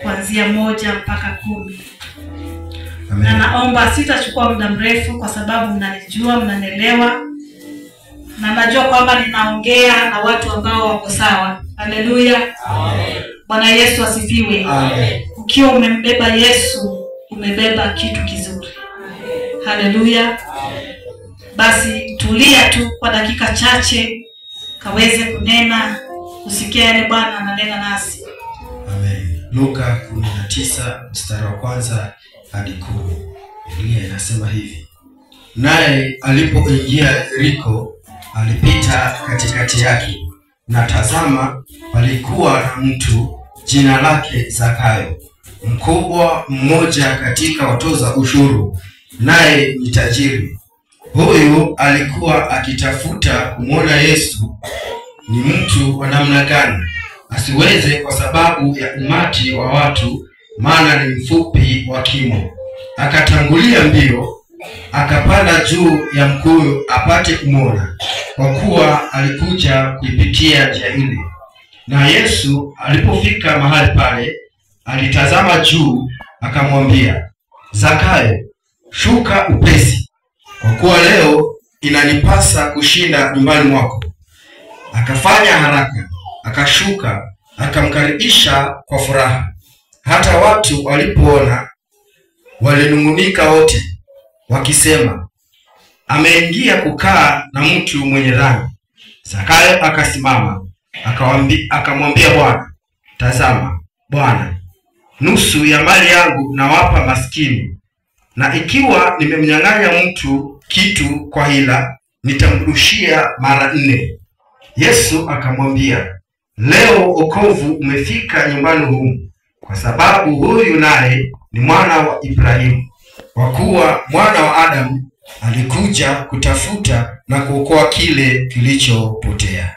kuanzia 1 mpaka 10. Na naomba sitachukua muda mrefu kwa sababu mnanijua, mnanielewa. Na najua kwamba ninaongea na watu ambao wako sawa. Haleluya. Amen. Bwana Yesu asifiwe. Amen. Ukiwa umembeba Yesu, umebeba kitu kizuri. Haleluya. Basi tulia tu kwa dakika chache kaweze kunena, usikie yale Bwana ananena nasi. Amen. Luka 19 mstari wa 1 hadi 10. Biblia inasema hivi: naye alipoingia Yeriko, alipita katikati yake, na tazama, palikuwa na mtu jina lake Zakayo, mkubwa mmoja katika watoza ushuru, naye ni tajiri. Huyu alikuwa akitafuta kumwona Yesu ni mtu wa namna gani, asiweze kwa sababu ya umati wa watu, maana ni mfupi wa kimo. Akatangulia mbio, akapanda juu ya mkuyu apate kumwona, kwa kuwa alikuja kuipitia njia ile. Na Yesu alipofika mahali pale, alitazama juu, akamwambia, Zakayo, shuka upesi, kwa kuwa leo inanipasa kushinda nyumbani mwako. Akafanya haraka, akashuka, akamkaribisha kwa furaha. Hata watu walipoona, walinung'unika wote, wakisema, ameingia kukaa na mtu mwenye dhambi. Zakayo akasimama, akamwambia Bwana, tazama Bwana, nusu ya mali yangu nawapa maskini, na ikiwa nimemnyang'anya mtu kitu kwa hila, nitamrushia mara 4. Yesu akamwambia, leo wokovu umefika nyumbani humu, kwa sababu huyu naye ni mwana wa Ibrahimu, kwa kuwa mwana wa Adamu alikuja kutafuta na kuokoa kile kilichopotea.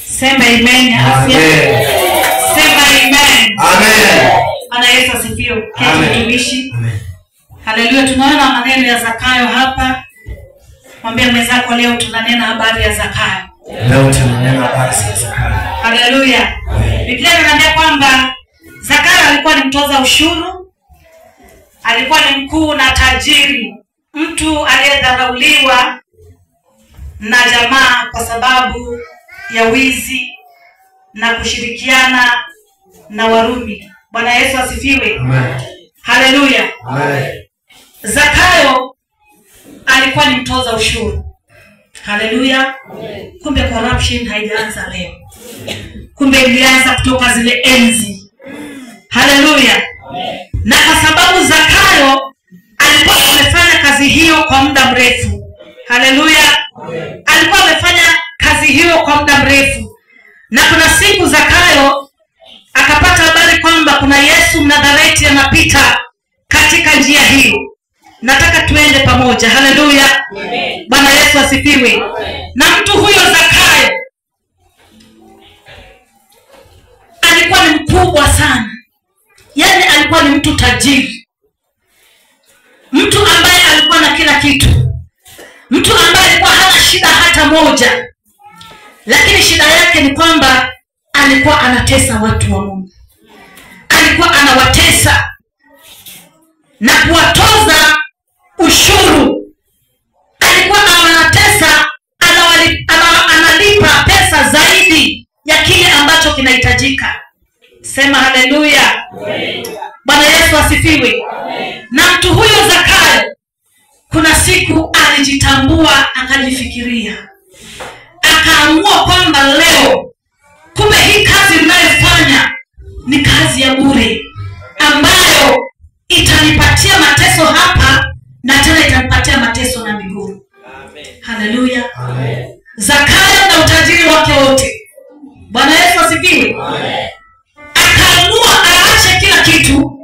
Sema amen. Amen. Sema amen. Amen. Bwana Yesu asifiwe. Kitumishi. Amen. Haleluya. Tunaona maneno ya Zakayo hapa. Mwambie mwenzako, leo tunanena habari ya Zakayo. Leo tunanena habari ya Zakayo. Haleluya. Biblia inaniambia kwamba Zakayo alikuwa ni mtoza ushuru, alikuwa ni mkuu na tajiri, mtu aliyedharauliwa na jamaa kwa sababu ya wizi na kushirikiana na Warumi. Bwana Yesu asifiwe. Amen. Haleluya. Amen. Zakayo alikuwa ni mtoza ushuru. Haleluya. Kumbe corruption haijaanza leo. Kumbe ilianza kutoka zile enzi. Haleluya. Na kwa sababu Zakayo alikuwa amefanya kazi hiyo kwa muda mrefu. Haleluya. Alikuwa amefanya kazi hiyo kwa muda mrefu. Na kuna siku Zakayo akapata habari kwamba kuna Yesu Mnazareti anapita katika njia hiyo. Nataka tuende pamoja. Haleluya. Bwana Yesu asifiwe. Na mtu huyo Zakayo alikuwa ni mkubwa sana. Yaani alikuwa ni mtu tajiri. Mtu ambaye alikuwa na kila kitu. Mtu ambaye alikuwa hana shida hata moja. Lakini shida yake ni kwamba alikuwa anatesa watu wa Mungu. Alikuwa anawatesa na kuwatoza ushuru. Alikuwa anatesa, analipa pesa zaidi ya kile ambacho kinahitajika. Sema haleluya. Bwana Yesu asifiwe. Na mtu huyo Zakayo kuna siku alijitambua, akajifikiria, akaamua kwamba leo kumbe hii kazi ninayofanya ni kazi ya bure ambayo itanipatia mateso hapa na tena itanipatia mateso na mbinguni. Haleluya. Zakayo na utajiri wake wote, Bwana Yesu asifiwe, akaamua aache kila kitu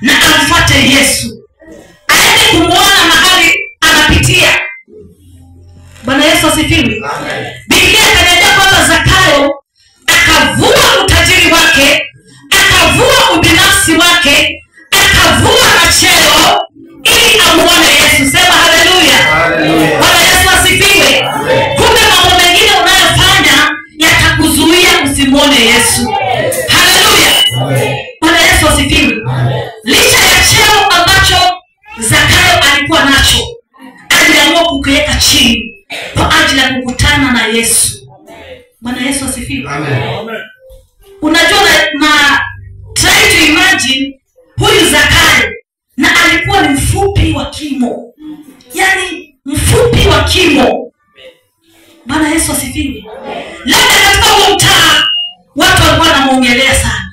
na amfuate Yesu, aende kumwona mahali anapitia. Bwana Yesu asifiwe. Biblia inaniambia kwamba Zakayo akavua utajiri wake, akavua ubinafsi wake, akavua na cheo ili amuone Yesu. Sema haleluya. Bwana Yesu asifiwe. Kumbe mambo mengine unayofanya yatakuzuia usimuone Yesu. Haleluya. asifiwe. Amen. Unajua na try to imagine huyu Zakayo, na alikuwa ni mfupi wa kimo. Yaani mfupi wa kimo. Bwana Yesu asifiwe. Labda katika huo mtaa watu walikuwa wanamuongelea sana.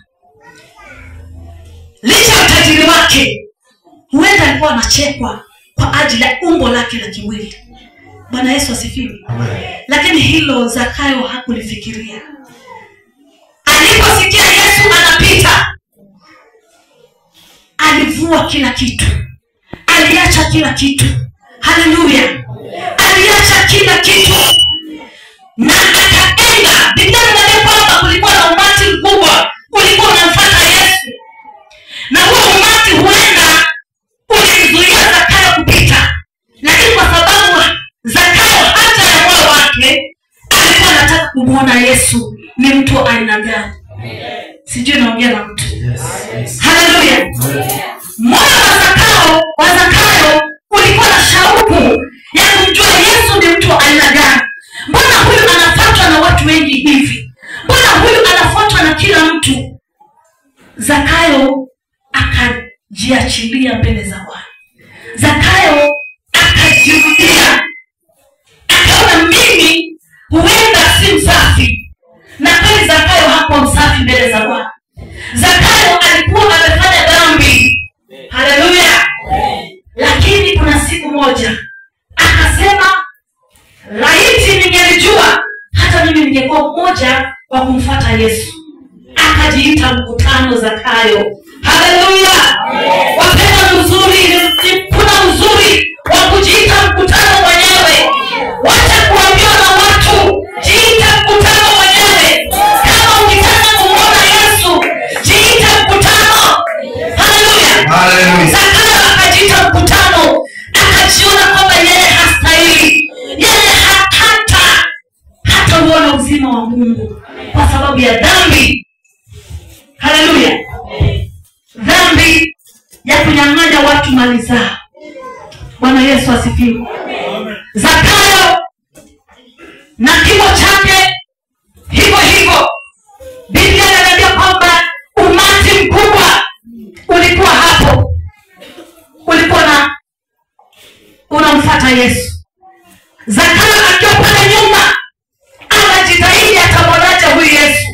Licha ya utajiri wake, huenda alikuwa anachekwa kwa ajili ya umbo lake la kimwili. Bwana Yesu asifiwe. Lakini hilo Zakayo hakulifikiria. Aliposikia Yesu anapita, alivua kila kitu. Aliacha kila kitu. Haleluya. Aliacha kila kitu. Na akaenda. Biblia inasema kwamba kulikuwa na umati mkubwa ulikuwa unamfuata Yesu. Na huo umati huenda ulimzuia Zakayo kupita. Lakini kwa sababu Zakayo hata ya moyo wake alikuwa anataka kumuona Yesu ni mtu aina gani. Sijui naongea na mtu. Haleluya. Moyo wa Zakayo ulikuwa na shauku ya kumjua Yesu ni mtu aina gani. Mbona huyu anafuatwa na watu wengi hivi? Mbona huyu anafuatwa na kila mtu? Zakayo akajiachilia mbele za Bwana. Zakayo akajirudia. Akaona mimi huenda si msafi. Na kweli Zakayo hakuwa msafi mbele za Bwana. Zakayo alikuwa amefanya dhambi. Haleluya. Lakini kuna siku moja akasema, laiti ningelijua hata mimi ningekuwa mmoja wa kumfuata Yesu. Akajiita mkutano Zakayo. Haleluya. Wapenda mzuri, kuna mzuri wa kujiita mkutano mwenyewe. Wacha kuambiwa na watu, jiita mkutano mwenyewe. Kama ukitaka kumuona Yesu, jiita mkutano. Haleluya. Zakayo akajiita mkutano, akajiona kwamba yeye hastahili. Yeye hata uona uzima wa Mungu kwa sababu ya dhambi. Haleluya. Dhambi ya kunyang'anya watu mali zao. Bwana Yesu asifiwe. Zakayo na kimo chake hivyo hivyo. Biblia inaniambia kwamba umati mkubwa ulikuwa hapo. Ulikuwa na unamfuata Yesu. Zakayo akiwa pale nyuma anajitahidi atamwonaje huyu Yesu.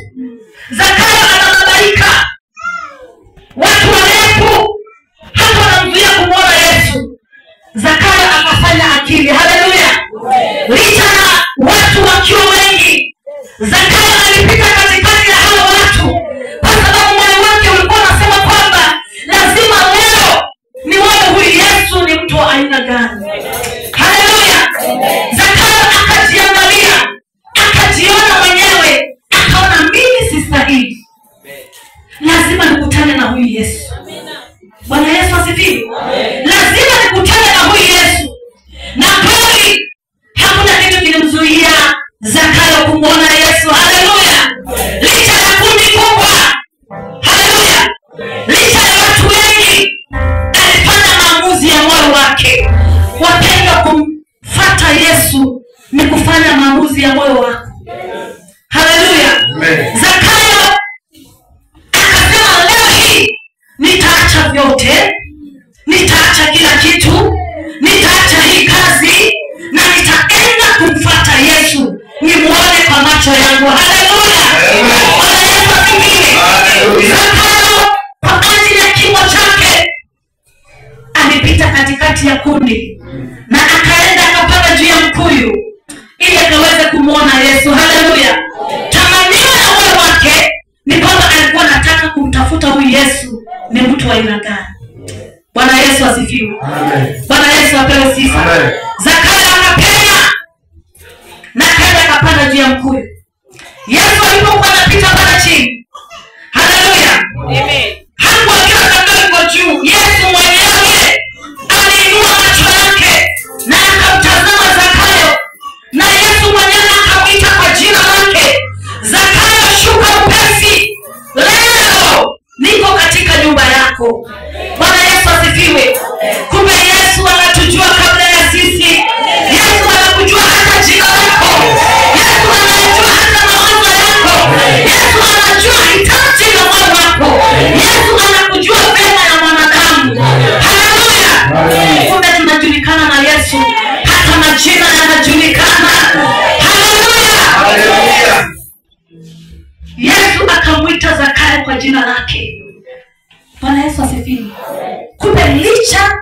Zakayo anababaika. Watu warefu hata wanamzuia kumwona Yesu. Zakayo akafanya akili. Haleluya. Licha na watu wakiwa wengi, Zakayo alipita katikati ya hao watu kwa sababu moyo wake ulikuwa unasema kwamba lazima leo nione huyu Yesu ni mtu wa aina gani. Haleluya. Zakayo akajiangalia, akajiona mwenyewe, akaona mimi sistahili. Lazima nikutane na huyu Yesu. Bwana Yesu asifiwe. Lazima nikutane na huyu Yesu. Na kweli hakuna kitu kilimzuia Zakayo kumuona Yesu. Haleluya. Licha ya kundi kubwa. Haleluya. Licha ya watu wengi, alifanya maamuzi ya moyo wake. Wapenda, kumfuata Yesu ni kufanya maamuzi ya moyo wako. Haleluya. Zakayo akasema, leo hii nitaacha vyote, nitaacha kila kitu, nitaacha hii kazi na nitaenda kumfuata Yesu, nimuone kwa macho yangu. Haleluya. Bwana Yesu asifiwe. Zakayo kwa ajili ya kimo chake alipita katikati ya kundi na akaenda akapanda juu ya mkuyu ili akaweze kumuona Yesu. Haleluya. Tamanio la moyo wake ni kwamba alikuwa anataka kumtafuta huyu Yesu ni mtu wa aina gani. Bwana Yesu asifiwe. Amen. Bwana Yesu apewe sifa. Amen. Zakayo akapenya na kaenda akapanda juu ya mkuyu. Yesu alipokuwa anapita pale chini. Haleluya. Amen. Hapo akiwa Zakayo juu, Yesu mwenyewe aliinua macho yake na akamtazama Zakayo. Na Yesu mwenyewe akamwita kwa jina lake. Zakayo, shuka upesi. Leo niko katika nyumba yako. Bwana Yesu asifiwe. Kumbe Yesu anatujua kabla ya sisi. Yesu anakujua hata jina lako. Yesu anajua Yesu akamwita Zakayo kwa jina lake. Bwana Yesu asifiwe. Kumbe licha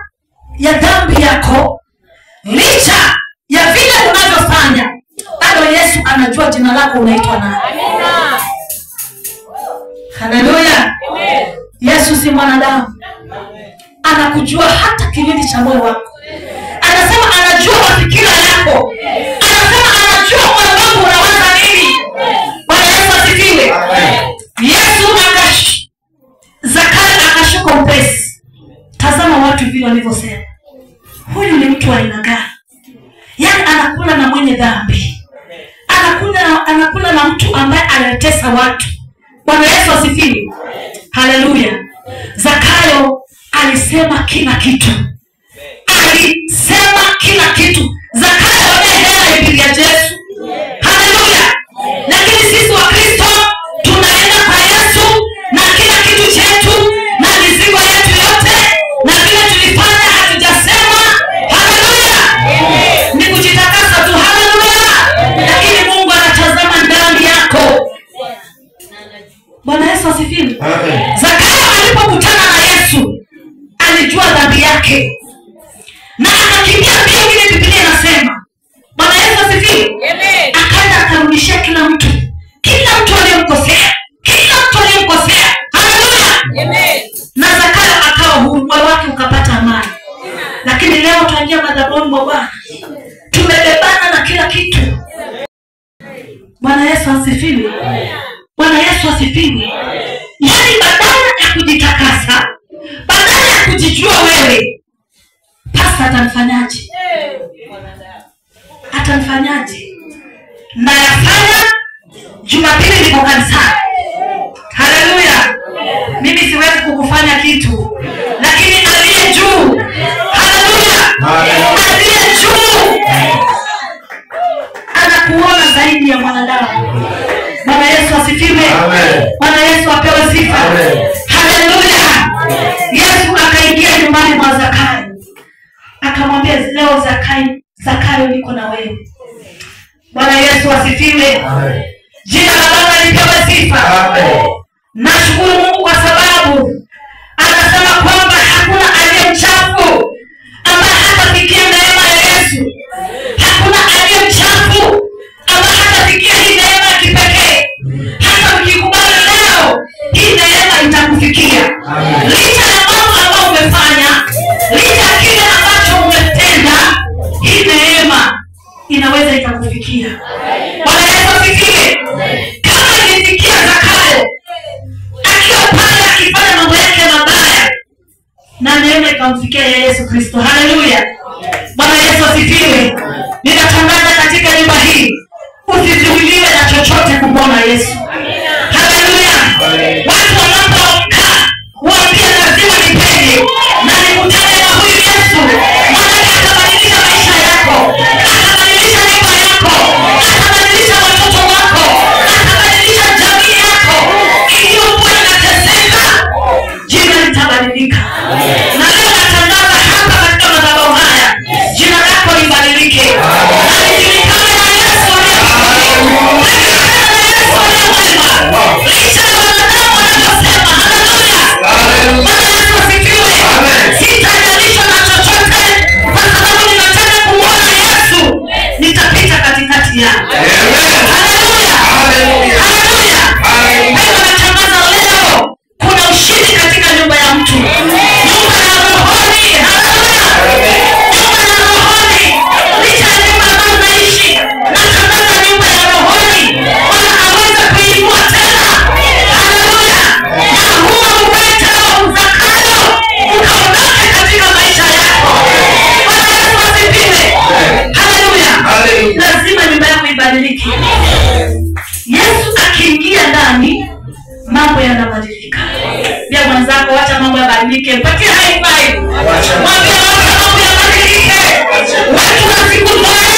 ya dhambi yako, licha ya vile unavyofanya, bado Yesu anajua jina lako unaitwa nani. Amina. Haleluya. Yesu si mwanadamu. Anakujua hata kilindi cha moyo wako. Anasema anajua mafikira yako. Anasema anajua moyo wako unawaza nini. Bwana Yesu asifiwe. Yesu Zakayo akashuka upesi. Tazama watu vile walivyosema, huyu ni mtu wa aina gani? Yaani anakula na mwenye dhambi. Anakula na mtu ambaye anatesa watu. Bwana Yesu asifiwe. Haleluya. Zakayo alisema kila kitu. Alisema kila kitu. Zakayo ndiye ya Yesu. Haleluya. Lakini sisi wa Kristo tunaenda kwa Yesu na kila kitu chetu na mizigo yetu yote na vile tulifanya hatujasema. Haleluya. Ni kujitakasa tu. Haleluya. Lakini Mungu anatazama ndani yako. Bwana Yesu asifiwe. Zakayo alipokutana na Yesu alijua dhambi yake na akakimbia mbio. Vile Biblia inasema. Bwana Yesu asifiwe. Akaenda akarudishia kila mtu aliyemkosea. Haleluya. Na Zakayo akawa huru, moyo wake ukapata amani. Lakini leo tunaingia madhabahuni mwa Bwana, tumebebana na kila kitu. Bwana Yesu asifiwe. Bwana Yesu asifiwe. Yaani badala ya kujitakasa, badala ya kujijua wewe, pasta atamfanyaje? Na yafanya Jumapili niko kanisani. Haleluya. Mimi siwezi kukufanya kitu, lakini aliye juu. Haleluya. Aliye juu anakuona zaidi ya mwanadamu. Bwana Yesu asifiwe. Bwana Yesu apewe sifa. Haleluya. Yesu akaingia nyumbani mwa Zakayo. Akamwambia, leo Zakayo niko na wewe. Bwana Yesu asifiwe. Jina la Baba lipewe sifa. Nashukuru Mungu kwa sababu anasema kwamba hakuna aliye mchafu ambaye hatafikia neema ya Yesu. Hakuna aliye mchafu ambaye hatafikia hii neema ya kipekee. Hata ukikubali leo, hii neema itakufikia. Licha ya mambo ambayo umefanya, licha ya kile ambacho umetenda, hii neema inaweza ikakufikia. Bwana Yesu asifiwe. Kama ilifikia Zakayo akiwa pale akifanya mambo yake mabaya, na neema ikamfikia Yesu Kristo. Haleluya. Bwana Yesu asifiwe. Ninatangaza katika nyumba hii, usizuiliwe na chochote kumwona Yesu. Haleluya. Watu wanapoamka waambie, lazima nipende na nikutane na huyu Yesu. Maana atabadilisha maisha yako, atabadilisha nyumba yako, atabadilisha watoto wako, atabadilisha jamii yako. Iliyokuwa inateseka, jina litabadilika. Na leo natangaza hapa katika madhabahu haya, jina lako libadilike. Na lijulikane na Yesu aliye licha ya wanadamu wanavyosema. Haleluya. Bwana Yesu asifiwe. Sitajalishwa na chochote, kwa sababu ninataka kumwona Yesu. Nitapita katikati yao. Haleluya. Haleluya. Wewe unatangaza leo kuna ushindi katika nyumba ya mtu. Nyumba ya rohoni. Haleluya. Nyumba ya rohoni. Licha ya nyumba ambayo unaishi, natangaza nyumba ya rohoni. Bwana aweza kuinua tena. Haleluya. Na huo uwete wa Zakayo ukaondoke katika maisha yako. Bwana Yesu asifiwe. Haleluya. Lazima nyumba yako ibadilike. Yesu akiingia ndani, mambo yanabadilika. Pia mwenzako, wacha mambo yabadilike. Mpatie high five. Mwambie wacha mambo yabadilike. Watu wasikuzoee.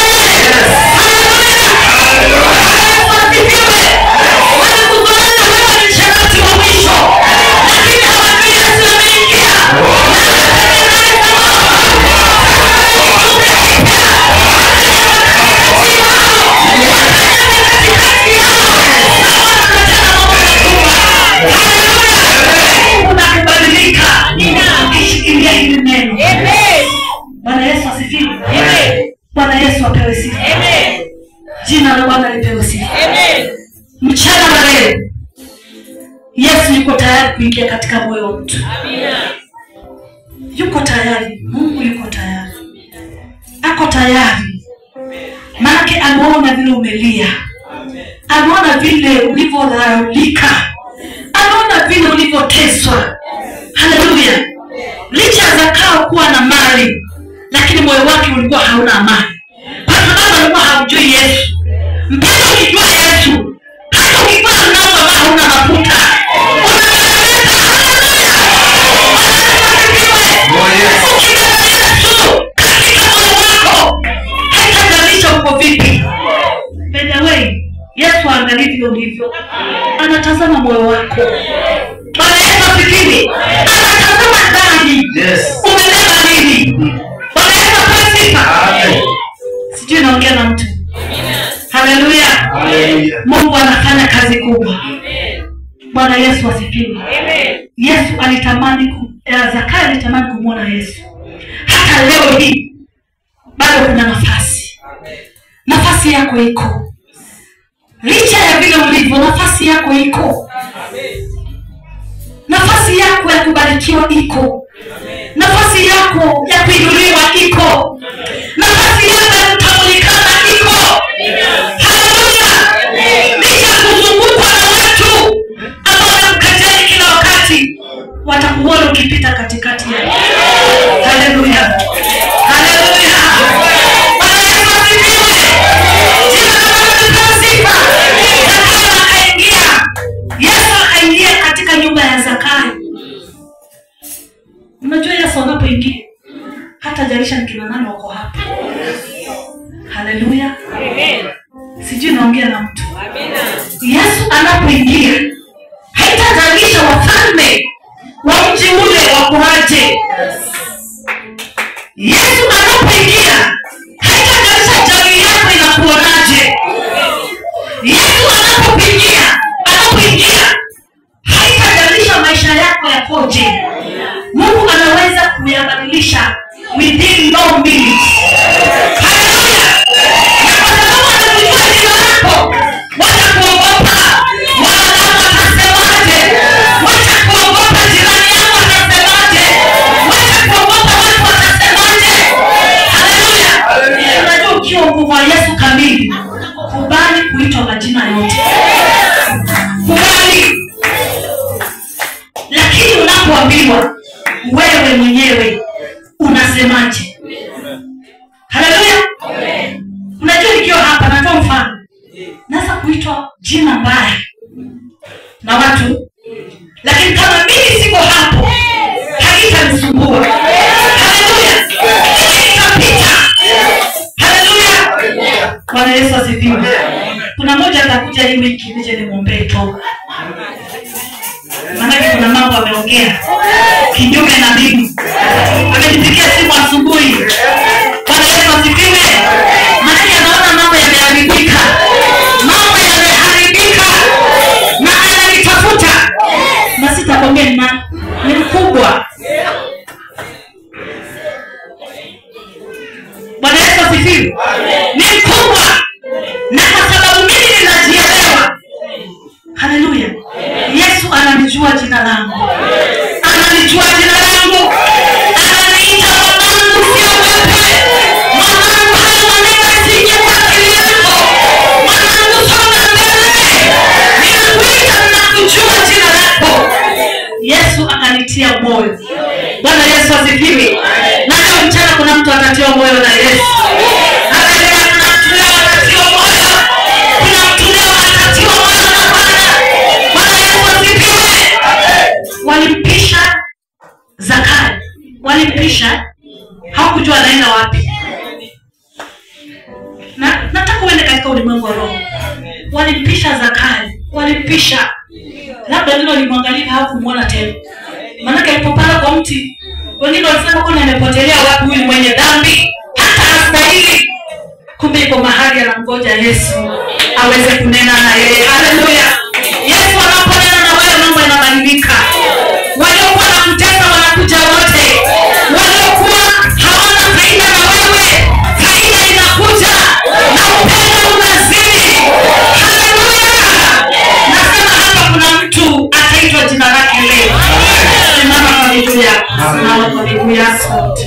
Haleluya. Asifiwe. Wanakuzoea wewe ni sharti wa mwisho, lakini hawajui Yesu ameingia. Yesu yuko tayari kuingia katika moyo wa mtu. Yuko tayari. Mungu yuko tayari. Ako tayari. Maana ameona vile umelia. Ameona vile ulivyodharaulika. Ameona vile ulivyoteswa. Haleluya. Licha ya Zakayo kuwa na mali, lakini moyo wake ulikuwa hauna amani. Kwa sababu alikuwa hamjui Yesu. Mpaka ukijua Yesu, hata ukikuwa nao kama hauna mafuta, Yesu angalia vile ulivyo. Anatazama moyo wako. Bwana Yesu asifiwe. Anatazama ndani. Yes. Umebeba nini? Bwana Yesu asifiwe. Amen. Sijui naongea na mtu. Haleluya. Haleluya. Mungu anafanya kazi kubwa. Bwana Yesu asifiwe. Amen. Yesu alitamani Zakayo alitamani kumuona Yesu. Hata leo hii bado kuna nafasi. Nafasi yako iko. Licha ya vile ulivyo, nafasi yako iko. Nafasi yako ya kubarikiwa iko. Nafasi yako ya kuinuliwa iko. Nafasi yako ya kutambulikana iko. Haleluya. Licha ya kuzungukwa na watu ambao wanakukejeli kila wakati, watakuona ukipita katikati yao. Haleluya. Haleluya. Bwana Yesu asifiwe. Yesu akaingia katika nyumba ya Zakayo. Unajua Yesu anapoingia hata jalisha ni kina nani wako hapa. Haleluya. Amen. Sijui naongea na mtu. Amina. Yesu anapoingia haitajalisha wafalme wa mji ule wakoaje. Yesu anapoingia haitajalisha jamii yako inakuonaje. Yesu anapoingia haitajalisha maisha yako yakoje. Mungu anaweza kuyabadilisha within no minutes. Haleluya. Na kwa sababu anakujua jina lako, watakuogopa. Wanadamu watasemaje? Watakuogopa. Jirani yako watasemaje? Watakuogopa. Watu watasemaje? Haleluya. Unajua ukiwa nguvu wa Yesu kamili, kubali kuitwa majina yote. Kubali. Lakini unapoambiwa wewe mwenyewe unasemaje? Haleluya. Unajua nikiwa hapa natoa mfano. Naweza kuitwa jina mbaya na watu, lakini kama mimi siko hapo haitanisumbua. Haleluya. Itapita. Haleluya. Bwana Yesu asifiwe. Kuna mmoja atakuja hii wiki nije nimwombee toba. Maana kuna mambo ameongea kinyume na mimi. Amenipigia simu asubuhi. Bwana Yesu asifiwe. Maana anaona mambo yameharibika. Mambo yameharibika. Na ananitafuta. Na sitakwambia ni mkubwa. Bwana Yesu asifiwe. Ni mkubwa. Na kwa sababu mimi ninajielewa. Haleluya. Yesu ananijua jina langu. Ananijua jina langu. Ananiita mwanangu, sio wewe. Mwanangu, haya maneno yasije kwa akili yako. Mwanangu, songa mbele. Ninakuita, ninakujua jina lako. Yesu akanitia moyo. Bwana Yesu asifiwe. Na leo mchana kuna mtu atatiwa moyo na Yesu. Walimpisha Zakayo. Walimpisha, hawakujua anaenda wapi. Nataka uende katika ulimwengu wa roho. Walimpisha Zakayo. Walimpisha. Labda ndio walimwangalia hawakumuona tena. Maana alipopanda kwa mti, wengine walisema kuna amepotelea wapi huyu mwenye dhambi? Hata hastahili. Kumbe yuko mahali anamgoja Yesu aweze kunena na yeye. Haleluya. Yesu anaponena na wewe mambo yanabadilika. Waliokuwa na kutesa wanakuja wote. Waliokuwa hawana faida na wewe, faida inakuja na upendo unazidi. Haleluya. Nasema hapa kuna mtu ataitwa jina umesimama kwa miguu yako.